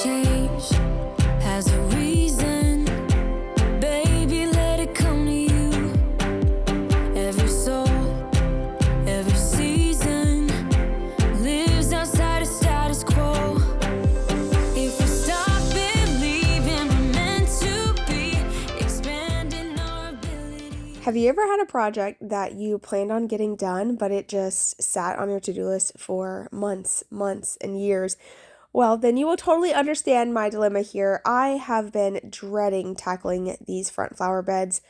change has a reason. Baby, let it come to you. Every soul, every season lives outside of status quo. If we stop believing we're meant to be, expanding our ability. Have you ever had a project that you planned on getting done, but it just sat on your to-do list for months, and years? Well, then you will totally understand my dilemma here. I have been dreading tackling these front flower beds.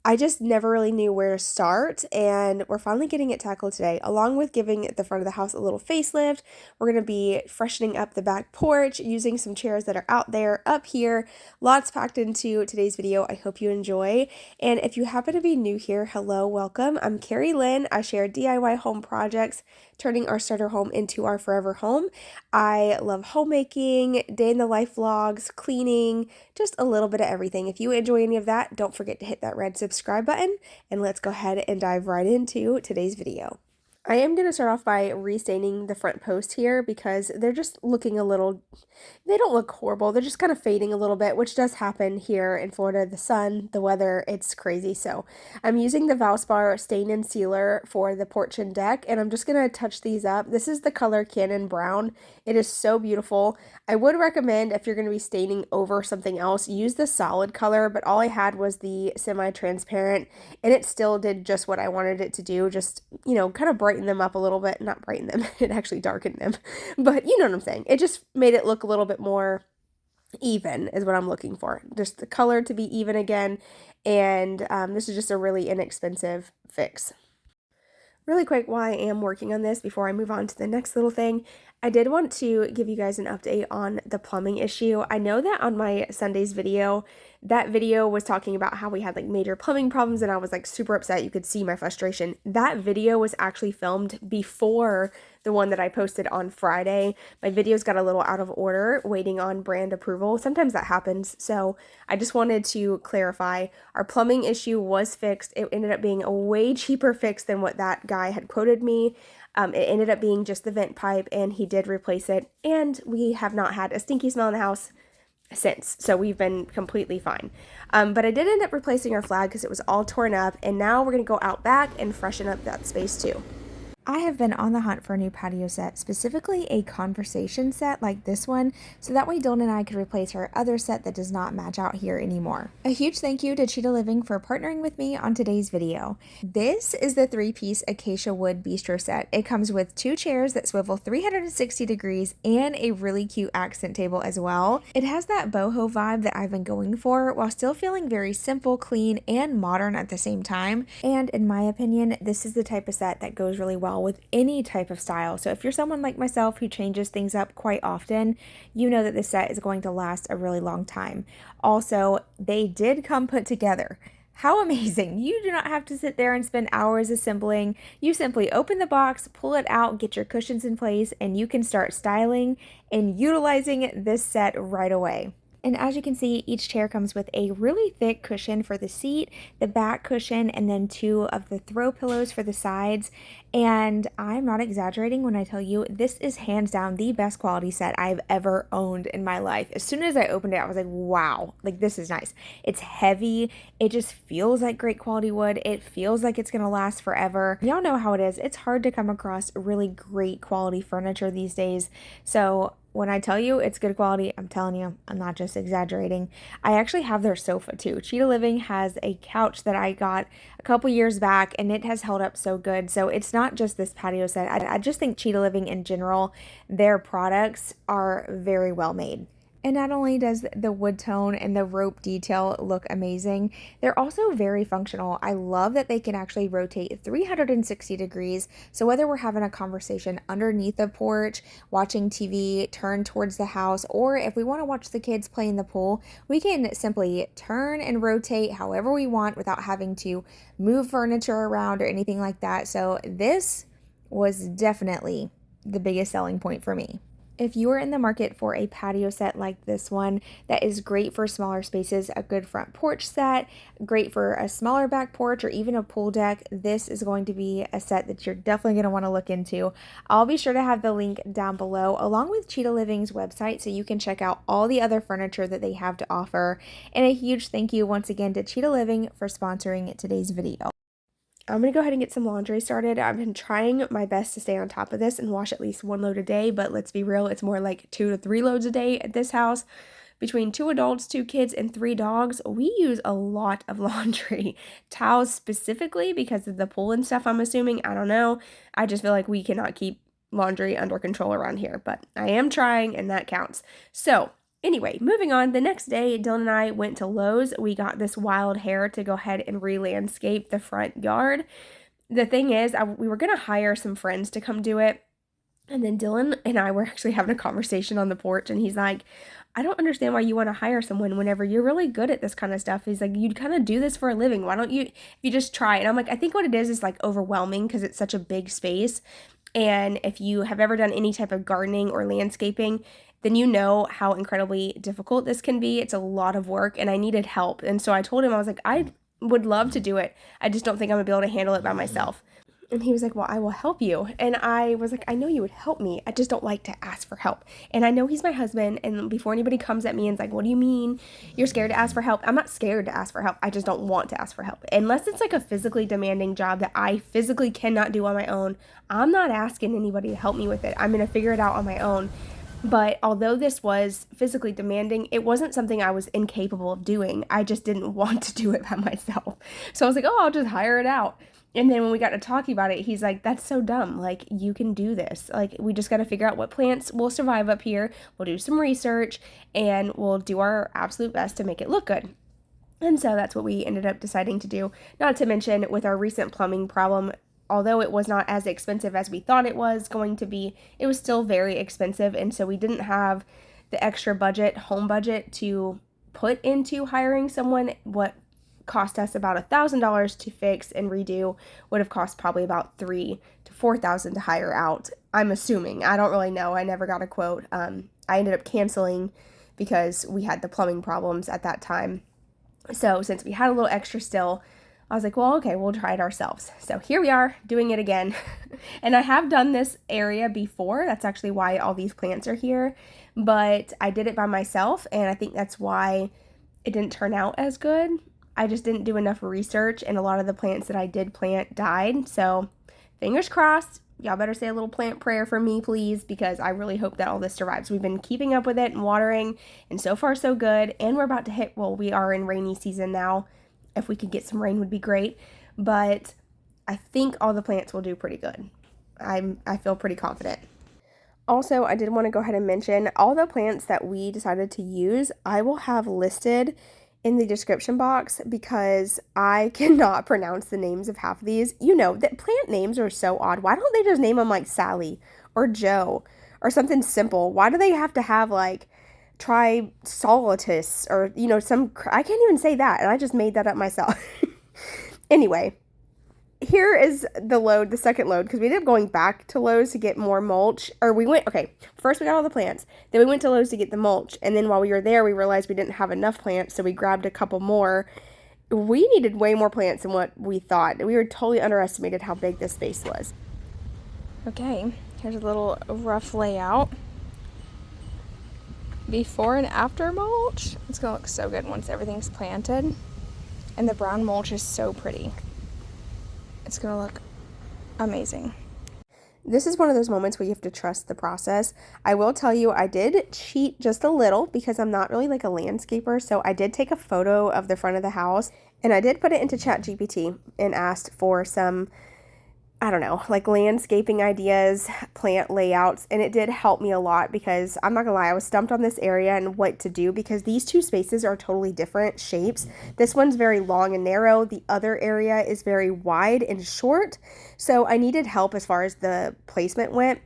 I just never really knew where to start, and we're finally getting it tackled today. Along with giving the front of the house a little facelift, we're going to be freshening up the back porch using some chairs that are out there, up here. Lots packed into today's video. I hope you enjoy. And if you happen to be new here, hello, welcome. I'm Carrie Lynn. I share DIY home projects, turning our starter home into our forever home. I love homemaking, day in the life vlogs, cleaning, just a little bit of everything. If you enjoy any of that, don't forget to hit that red subscribe button, and let's go ahead and dive right into today's video. I am going to start off by restaining the front post here because they're just looking a little, they don't look horrible, they're just kind of fading a little bit, which does happen here in Florida. The sun, the weather, it's crazy. So I'm using the Valspar stain and sealer for the porch and deck, and I'm just going to touch these up. This is the color Cannon Brown. It is so beautiful. I would recommend, if you're going to be staining over something else, use the solid color, but all I had was the semi-transparent, and it still did just what I wanted it to do. Just, you know, kind of brighten them up a little bit. Not brighten them, it actually darkened them, but you know what I'm saying. It just made it look a little bit more even is what I'm looking for. Just the color to be even again, and this is just a really inexpensive fix. Really quick, while I am working on this, before I move on to the next little thing, I did want to give you guys an update on the plumbing issue. I know that on my Sunday's video, that video was talking about how we had like major plumbing problems, and I was like super upset. You could see my frustration. That video was actually filmed before the one that I posted on Friday. My videos got a little out of order, waiting on brand approval. Sometimes that happens. So I just wanted to clarify, our plumbing issue was fixed. It ended up being a way cheaper fix than what that guy had quoted me. It ended up being just the vent pipe, and he did replace it, and we have not had a stinky smell in the house since, so we've been completely fine. But I did end up replacing our flag because it was all torn up, and now we're going to go out back and freshen up that space too. I have been on the hunt for a new patio set, specifically a conversation set like this one, so that way Dylan and I could replace our other set that does not match out here anymore. A huge thank you to Cheetah Living for partnering with me on today's video. This is the 3-piece acacia wood bistro set. It comes with 2 chairs that swivel 360 degrees and a really cute accent table as well. It has that boho vibe that I've been going for while still feeling very simple, clean, and modern at the same time. And in my opinion, this is the type of set that goes really well with any type of style. So if you're someone like myself who changes things up quite often, you know that this set is going to last a really long time. Also, they did come put together. How amazing. You do not have to sit there and spend hours assembling. You simply open the box, pull it out, get your cushions in place, and you can start styling and utilizing this set right away. And as you can see, each chair comes with a really thick cushion for the seat, the back cushion, and then 2 of the throw pillows for the sides. And I'm not exaggerating when I tell you this is hands down the best quality set I've ever owned in my life. As soon as I opened it, I was like, wow, like this is nice. It's heavy. It just feels like great quality wood. It feels like it's going to last forever. Y'all know how it is. It's hard to come across really great quality furniture these days. So when I tell you it's good quality, I'm telling you, I'm not just exaggerating. I actually have their sofa too. Cheetah Living has a couch that I got a couple years back, and it has held up so good. So it's not just this patio set. I just think Cheetah Living in general, their products are very well made. And not only does the wood tone and the rope detail look amazing, they're also very functional. I love that they can actually rotate 360 degrees. So whether we're having a conversation underneath the porch, watching TV, turn towards the house, or if we want to watch the kids play in the pool, we can simply turn and rotate however we want without having to move furniture around or anything like that. So this was definitely the biggest selling point for me. If you are in the market for a patio set like this one that is great for smaller spaces, a good front porch set, great for a smaller back porch or even a pool deck, this is going to be a set that you're definitely going to want to look into. I'll be sure to have the link down below along with Cheetah Living's website so you can check out all the other furniture that they have to offer. And a huge thank you once again to Cheetah Living for sponsoring today's video. I'm going to go ahead and get some laundry started. I've been trying my best to stay on top of this and wash at least 1 load a day, but let's be real, it's more like 2 to 3 loads a day at this house. Between 2 adults, 2 kids, and 3 dogs, we use a lot of laundry. Towels specifically because of the pool and stuff, I'm assuming. I don't know. I just feel like we cannot keep laundry under control around here, but I am trying and that counts. So anyway, moving on, the next day, Dylan and I went to Lowe's. We got this wild hair to go ahead and re-landscape the front yard. The thing is, we were going to hire some friends to come do it. And then Dylan and I were actually having a conversation on the porch, and he's like, I don't understand why you want to hire someone whenever you're really good at this kind of stuff. He's like, you kind of do this for a living. Why don't if you just try? And I'm like, I think what it is like overwhelming because it's such a big space. And if you have ever done any type of gardening or landscaping, then you know how incredibly difficult this can be. It's a lot of work and I needed help. And so I told him, I was like, I would love to do it. I just don't think I'm gonna be able to handle it by myself. And he was like, well, I will help you. And I was like, I know you would help me. I just don't like to ask for help. And I know he's my husband. And before anybody comes at me and is like, what do you mean you're scared to ask for help? I'm not scared to ask for help. I just don't want to ask for help. Unless it's like a physically demanding job that I physically cannot do on my own, I'm not asking anybody to help me with it. I'm going to figure it out on my own. But although this was physically demanding, it wasn't something I was incapable of doing. I just didn't want to do it by myself. So I was like, oh, I'll just hire it out. And then when we got to talking about it, he's like, that's so dumb. Like, you can do this. Like, we just got to figure out what plants will survive up here. We'll do some research and we'll do our absolute best to make it look good. And so that's what we ended up deciding to do. Not to mention with our recent plumbing problem, although it was not as expensive as we thought it was going to be, it was still very expensive. And so we didn't have the extra home budget to put into hiring someone. What cost us about $1,000 to fix and redo would have cost probably about $3,000 to $4,000 to hire out. I'm assuming. I don't really know. I never got a quote. I ended up canceling because we had the plumbing problems at that time. So since we had a little extra still, I was like, well, okay, we'll try it ourselves. So here we are doing it again. And I have done this area before. That's actually why all these plants are here. But I did it by myself, and I think that's why it didn't turn out as good. I just didn't do enough research, and a lot of the plants that I did plant died. So fingers crossed. Y'all better say a little plant prayer for me, please, because I really hope that all this survives. We've been keeping up with it and watering, and so far so good. And we're about to hit, well, we are in rainy season now. If we could get some rain would be great. But I think all the plants will do pretty good. I feel pretty confident. Also, I did want to go ahead and mention all the plants that we decided to use, I will have listed in the description box because I cannot pronounce the names of half of these. You know, that plant names are so odd. Why don't they just name them like Sally or Joe or something simple? Why do they have to have like Trisolatus or, you know, I can't even say that, and I just made that up myself. Anyway, here is the second load, because we ended up going back to Lowe's to get more mulch. First we got all the plants, then we went to Lowe's to get the mulch, and then while we were there, we realized we didn't have enough plants, so we grabbed a couple more. We needed way more plants than what we thought. We were totally underestimated how big this space was. Okay, here's a little rough layout. Before and after mulch. It's gonna look so good once everything's planted. And the brown mulch is so pretty. It's gonna look amazing. This is one of those moments where you have to trust the process. I will tell you, I did cheat just a little because I'm not really like a landscaper. So I did take a photo of the front of the house and I did put it into ChatGPT and asked for some, I don't know, like landscaping ideas, plant layouts, and it did help me a lot because I'm not gonna lie, I was stumped on this area and what to do because these two spaces are totally different shapes. This one's very long and narrow. The other area is very wide and short. So I needed help as far as the placement went.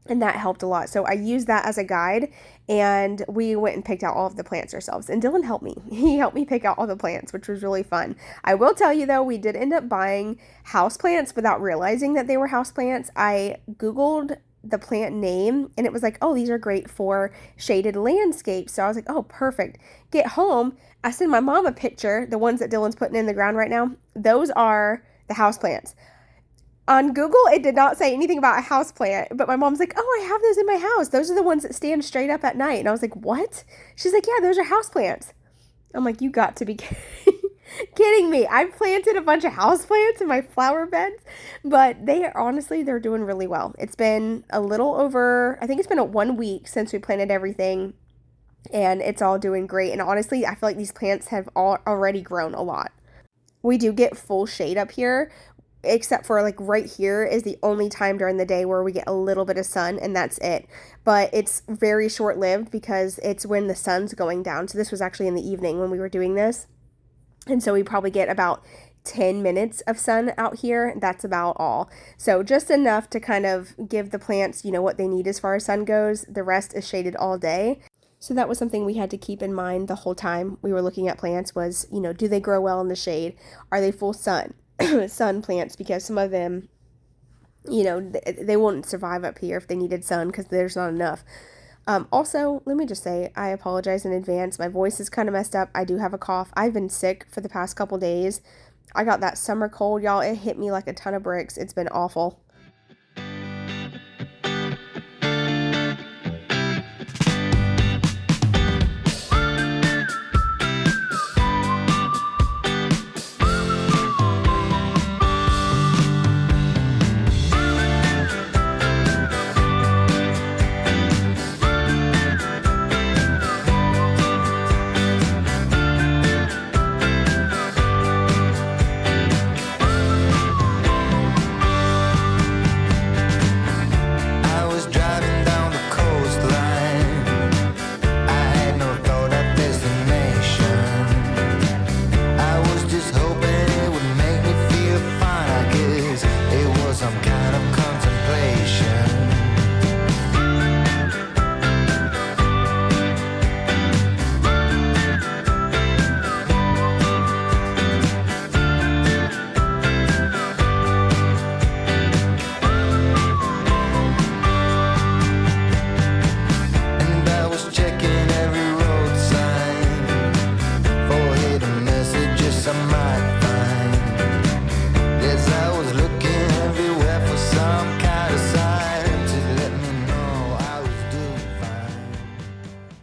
And that helped a lot. So I used that as a guide and we went and picked out all of the plants ourselves. And Dylan helped me. He helped me pick out all the plants, which was really fun. I will tell you though, we did end up buying house plants without realizing that they were house plants. I Googled the plant name, and it was like, oh, these are great for shaded landscapes. So I was like, oh, perfect. Get home, I send my mom a picture, the ones that Dylan's putting in the ground right now. Those are the house plants. On Google, it did not say anything about a house plant, but my mom's like, oh, I have those in my house. Those are the ones that stand straight up at night. And I was like, what? She's like, yeah, those are house plants. I'm like, you got to be kidding me. I've planted a bunch of houseplants in my flower beds, but they're doing really well. It's been a little over, I think it's been 1 week since we planted everything, and it's all doing great. And honestly, I feel like these plants have already grown a lot. We do get full shade up here, except for like right here is the only time during the day where we get a little bit of sun, and that's it. But it's very short-lived because it's when the sun's going down. So this was actually in the evening when we were doing this. And so we probably get about 10 minutes of sun out here. That's about all. So just enough to kind of give the plants, what they need as far as sun goes. The rest is shaded all day. So that was something we had to keep in mind the whole time we were looking at plants was, do they grow well in the shade? Are they full sun plants? Because some of them, they wouldn't survive up here if they needed sun because there's not enough. Also, let me just say, I apologize in advance. My voice is kind of messed up. I do have a cough. I've been sick for the past couple days. I got that summer cold, y'all. It hit me like a ton of bricks. It's been awful.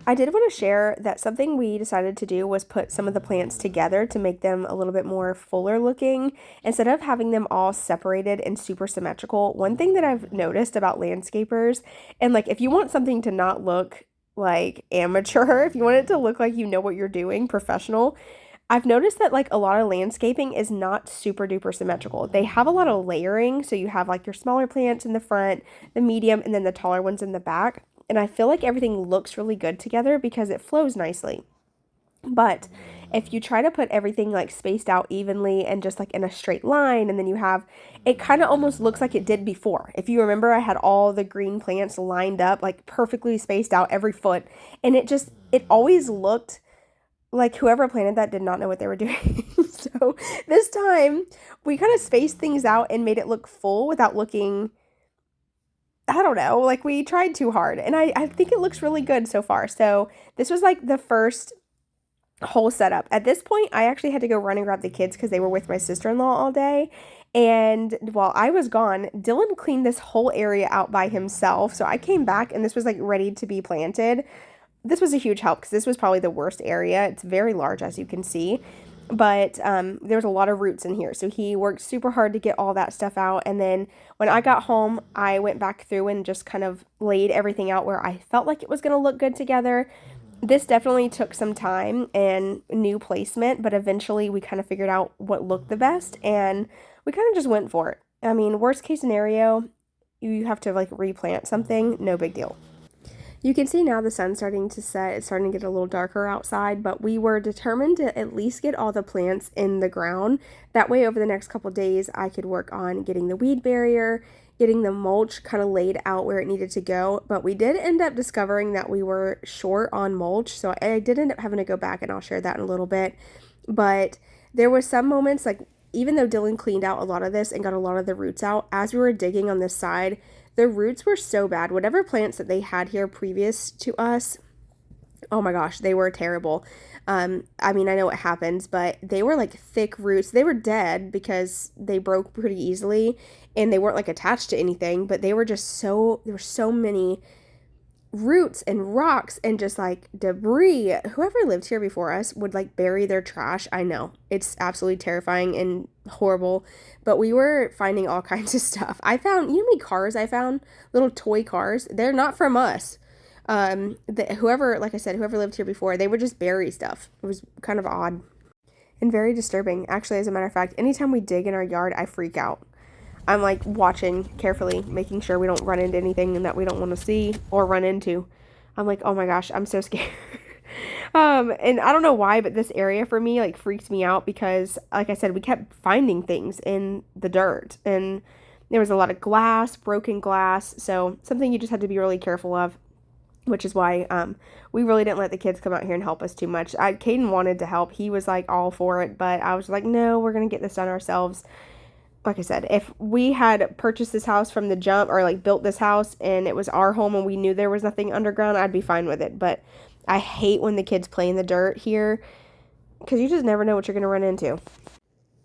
I did want to share that something we decided to do was put some of the plants together to make them a little bit more fuller looking instead of having them all separated and super symmetrical. One thing that I've noticed about landscapers, and like if you want something to not look like amateur, if you want it to look like you know what you're doing, professional, I've noticed that like a lot of landscaping is not super duper symmetrical. They have a lot of layering, so you have like your smaller plants in the front, the medium, and then the taller ones in the back. And I feel like everything looks really good together because it flows nicely. But if you try to put everything like spaced out evenly and just like in a straight line, and then you have, it kind of almost looks like it did before. If you remember, I had all the green plants lined up, like perfectly spaced out every foot. And it always looked like whoever planted that did not know what they were doing. So this time we kind of spaced things out and made it look full without looking, I don't know, like we tried too hard. And I think it looks really good so far. So this was like the first whole setup. At this point, I actually had to go run and grab the kids because they were with my sister-in-law all day. And while I was gone, Dylan cleaned this whole area out by himself. So I came back and this was like ready to be planted. This was a huge help because this was probably the worst area. It's very large, as you can see. But there's a lot of roots in here. So he worked super hard to get all that stuff out. And then when I got home, I went back through and just kind of laid everything out where I felt like it was going to look good together. This definitely took some time and new placement, but eventually we kind of figured out what looked the best and we kind of just went for it. I mean, worst case scenario, you have to like replant something, no big deal. You can see now the sun's starting to set. It's starting to get a little darker outside, but we were determined to at least get all the plants in the ground. That way, over the next couple days, I could work on getting the weed barrier, getting the mulch kind of laid out where it needed to go. But we did end up discovering that we were short on mulch, so I did end up having to go back, and I'll share that in a little bit. But there were some moments, like even though Dylan cleaned out a lot of this and got a lot of the roots out, as we were digging on this side, The roots were so bad. Whatever plants that they had here previous to us, oh my gosh, they were terrible. I mean, I know what happens, but they were like thick roots. They were dead because they broke pretty easily and they weren't like attached to anything, but they were just there were so many roots and rocks and just like debris. Whoever lived here before us would like bury their trash. I know it's absolutely terrifying and horrible, but we were finding all kinds of stuff. I found, you know how many cars I found? Little toy cars. They're not from us. Whoever, like I said, whoever lived here before, they would just bury stuff. It was kind of odd and very disturbing. Actually, as a matter of fact, anytime we dig in our yard, I freak out. I'm like watching carefully, making sure we don't run into anything that we don't want to see or run into. I'm like, oh my gosh, I'm so scared. And I don't know why, but this area for me like freaks me out because, like I said, we kept finding things in the dirt and there was a lot of glass, broken glass. So something you just had to be really careful of, which is why we really didn't let the kids come out here and help us too much. Caden wanted to help. He was like all for it, but I was like, no, we're going to get this done ourselves. Like I said, if we had purchased this house from the jump or like built this house and it was our home and we knew there was nothing underground, I'd be fine with it. But I hate when the kids play in the dirt here because you just never know what you're going to run into.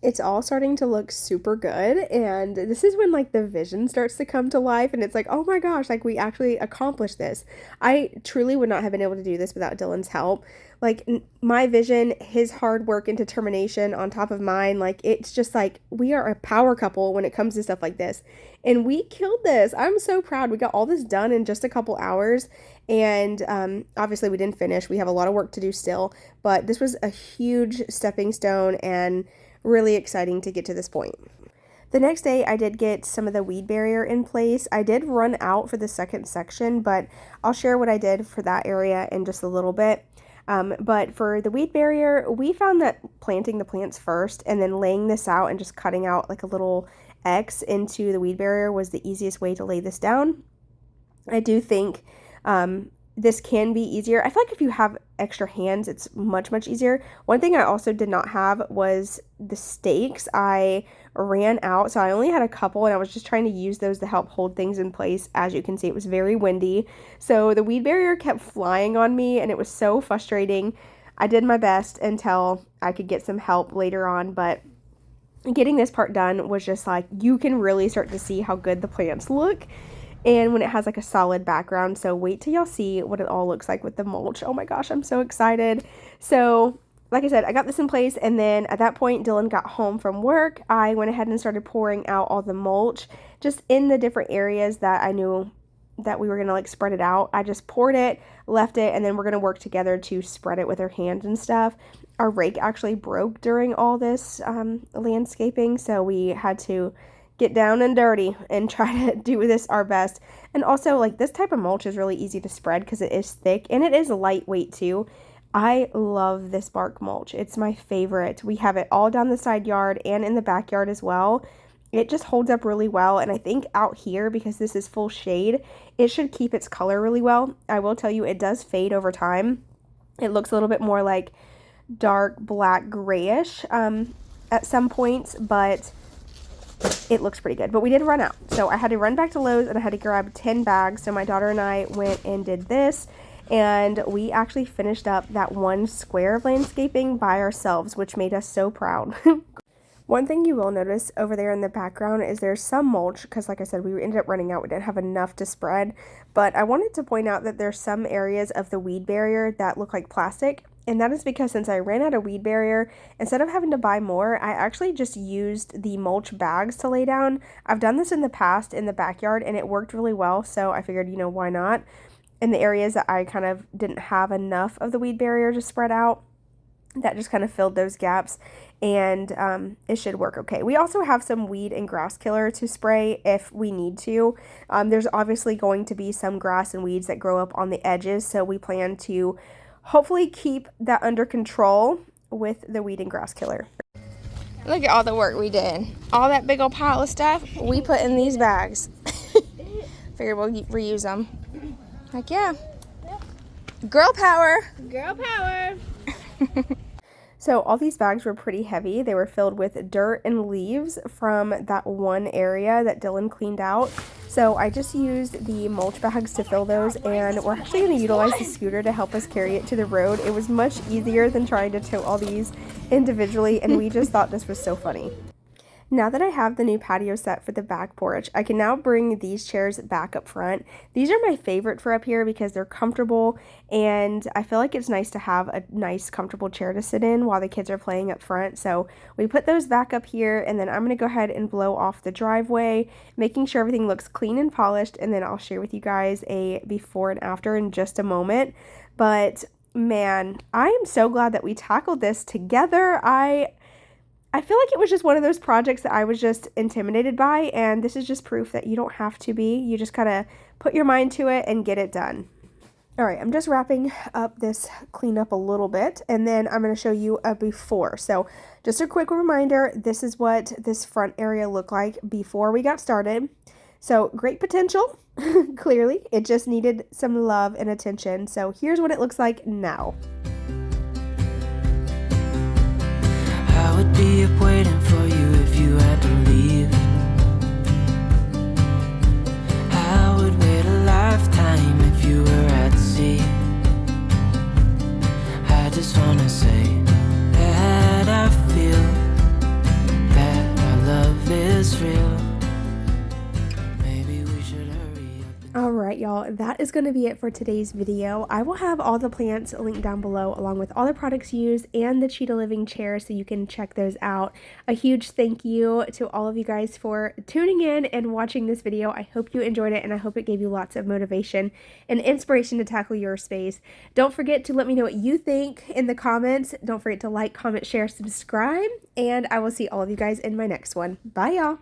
It's all starting to look super good, and this is when like the vision starts to come to life and it's like, oh my gosh, like we actually accomplished this. I truly would not have been able to do this without Dylan's help. Like my vision, his hard work and determination on top of mine, like it's just like we are a power couple when it comes to stuff like this, and we killed this. I'm so proud. We got all this done in just a couple hours, and obviously we didn't finish. We have a lot of work to do still, but this was a huge stepping stone and really exciting to get to this point. The next day I did get some of the weed barrier in place. I did run out for the second section, but I'll share what I did for that area in just a little bit. But for the weed barrier, we found that planting the plants first and then laying this out and just cutting out like a little X into the weed barrier was the easiest way to lay this down. I do think this can be easier. I feel like if you have extra hands, it's much, much easier. One thing I also did not have was the stakes. I ran out, so I only had a couple, and I was just trying to use those to help hold things in place. As you can see, it was very windy, so the weed barrier kept flying on me, and it was so frustrating. I did my best until I could get some help later on, but getting this part done was just like, you can really start to see how good the plants look. And when it has like a solid background, so wait till y'all see what it all looks like with the mulch. Oh my gosh, I'm so excited. So like I said, I got this in place, and then at that point Dylan got home from work. I went ahead and started pouring out all the mulch just in the different areas that I knew that we were going to like spread it out. I just poured it, left it, and then we're going to work together to spread it with our hands and stuff. Our rake actually broke during all this landscaping, so we had to get down and dirty and try to do this our best. And also, like, this type of mulch is really easy to spread because it is thick and it is lightweight too. I love this bark mulch. It's my favorite. We have it all down the side yard and in the backyard as well. It just holds up really well, and I think out here, because this is full shade, it should keep its color really well. I will tell you, it does fade over time. It looks a little bit more like dark black grayish at some points, but it looks pretty good. But we did run out, so I had to run back to Lowe's and I had to grab 10 bags. So my daughter and I went and did this, and we actually finished up that one square of landscaping by ourselves, which made us so proud. One thing you will notice over there in the background is there's some mulch, because like I said, we ended up running out. We didn't have enough to spread, but I wanted to point out that there's some areas of the weed barrier that look like plastic. And that is because since I ran out of weed barrier, instead of having to buy more, I actually just used the mulch bags to lay down. I've done this in the past in the backyard and it worked really well, so I figured, you know, why not? In the areas that I kind of didn't have enough of the weed barrier to spread out, that just kind of filled those gaps, and it should work okay. We also have some weed and grass killer to spray if we need to. There's obviously going to be some grass and weeds that grow up on the edges, so we plan to hopefully keep that under control with the weed and grass killer. Look at all the work we did. All that big old pile of stuff we put in these bags. Figured we'll reuse them. Like, yeah. Girl power. Girl power. So all these bags were pretty heavy. They were filled with dirt and leaves from that one area that Dylan cleaned out. So I just used the mulch bags to fill those, and we're actually going to utilize the scooter to help us carry it to the road. It was much easier than trying to tote all these individually, and we just thought this was so funny. Now that I have the new patio set for the back porch, I can now bring these chairs back up front. These are my favorite for up here because they're comfortable, and I feel like it's nice to have a nice comfortable chair to sit in while the kids are playing up front. So we put those back up here, and then I'm going to go ahead and blow off the driveway, making sure everything looks clean and polished, and then I'll share with you guys a before and after in just a moment. But man, I am so glad that we tackled this together. I feel like it was just one of those projects that I was just intimidated by, and this is just proof that you don't have to be. You just gotta put your mind to it and get it done. All right, I'm just wrapping up this cleanup a little bit, and then I'm going to show you a before. So just a quick reminder, this is what this front area looked like before we got started. So great potential, clearly. It just needed some love and attention. So here's what it looks like now. I would be up waiting for you if you had to leave. I would wait a lifetime if you were at sea. I just wanna say that I feel that our love is real. Maybe we should hurry up. All right, y'all, that is going to be it for today's video. I will have all the plants linked down below along with all the products used and the Cheetah Living chair so you can check those out. A huge thank you to all of you guys for tuning in and watching this video. I hope you enjoyed it, and I hope it gave you lots of motivation and inspiration to tackle your space. Don't forget to let me know what you think in the comments. Don't forget to like, comment, share, subscribe, and I will see all of you guys in my next one. Bye, y'all.